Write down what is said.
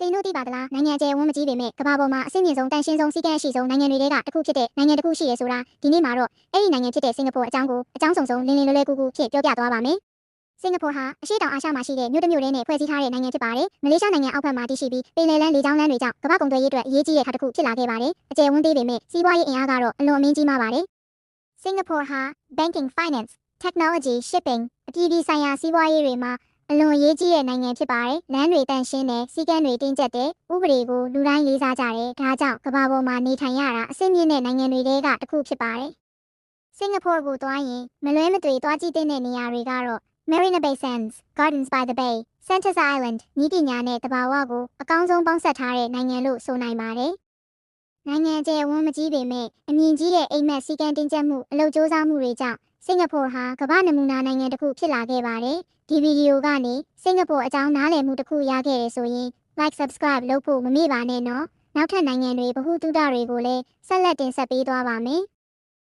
င်တို့သိပါသလားနိုင်ငံကျယ်ဝန်းမကြီးပေမဲ့ကမ္ဘာပေါ်မှာအဆင့်မြင့်ဆုံးတန်ရှင်းဆုံးစီးကန်းအရှိဆုံးနိုင်ငံတွေကတစ်ခုဖြစ်တဲ့နိုင်ငံတစ်ခုရှိရဲဆိုတာဒီနေ့မှာတော့အဲ့ဒီနိုင်ငံဖြစ်တဲ့စင်ကာပူအကြောင်းကိုအကြောင်းစုံလင်းလင်းလွယ်လွယ်ကူကူဖြစ်ပြောပြသွားပါမယ်စင်ကာပူဟာအရှေ့တောင်အာရှမှာရှိတဲ့မြို့တစ်မြို့နဲ့ဖွဲ့စည်းထားတဲ့နိုင်ငံဖြစ်ပါတယ်။မလေးရှားနိုင်ငံအောက်ဘက်မှာတည်ရှိပြီးပင်လယ်လမ်းလေကြောင်းလမ်းတွေကြောင့်ကမ္ဘာကုန်သွယ်ရေးအတွက်အရေးကြီးတဲ့ထားတစ်ခုဖြစ်လာခဲ့ပါတယ်။အကျယ်ဝန်းသေးပေမဲ့စီးပွားရေးအင်အားကတော့အလွန်အမင်းကြီးမားပါတယ်။စင်ကာပူဟာ banking finance technology shipping အပြည်ပြည်ဆိုင်ရာစီးပွားရေးတွေမှာအလွန်အရေးကြီးတဲ့နိုင်ငံဖြစ်ပါတယ်။လမ်းတွေတန့်ရှင်းတယ်၊စီးကမ်းတွေတင်းကျပ်တယ်၊ဥပဒေကိုလူတိုင်းလေးစားကြတယ်။ဒါကြောင့်ကမ္ဘာပေါ်မှာနေထိုင်ရတာအဆင့်မြင့်တဲ့နိုင်ငံတွေကတစ်ခုဖြစ်ပါတယ်။စင်ကာပူကိုသွားရင်မလွဲမသွေသွားကြည့်တဲ့နေရာတွေကတော့ Marina Bay Sands, Gardens by the Bay, Sentosa Island နည်းပညာနဲ့တဘာဝကိုအကောင်းဆုံးပေါင်းစပ်ထားတဲ့နိုင်ငံလို့ဆိုနိုင်ပါတယ်။နိုင်ငံကျယ်ဝန်းမကြီးပေမဲ့အမြင့်ကြီးတဲ့အိမ်မက်စီကံတင်ကျပ်မှုအလုပ်ကြိုးစားမှုတွေကြောင့်စင်ကာပူဟာကမ္ဘာနမူနာနိုင်ငံတစ်ခုဖြစ်လာခဲ့ပါတယ်။ဒီဗီဒီယိုကနေစင်ကာပူအကြောင်းနားလည်မှုတစ်ခုရခဲ့ရဆိုရင် like subscribe လုပ်ဖို့မမေ့ပါနဲ့နော်။နောက်ထပ်နိုင်ငံတွေဗဟုသုတတွေကိုလည်းဆက်လက်တင်ဆက်ပေးသွားပါမယ်။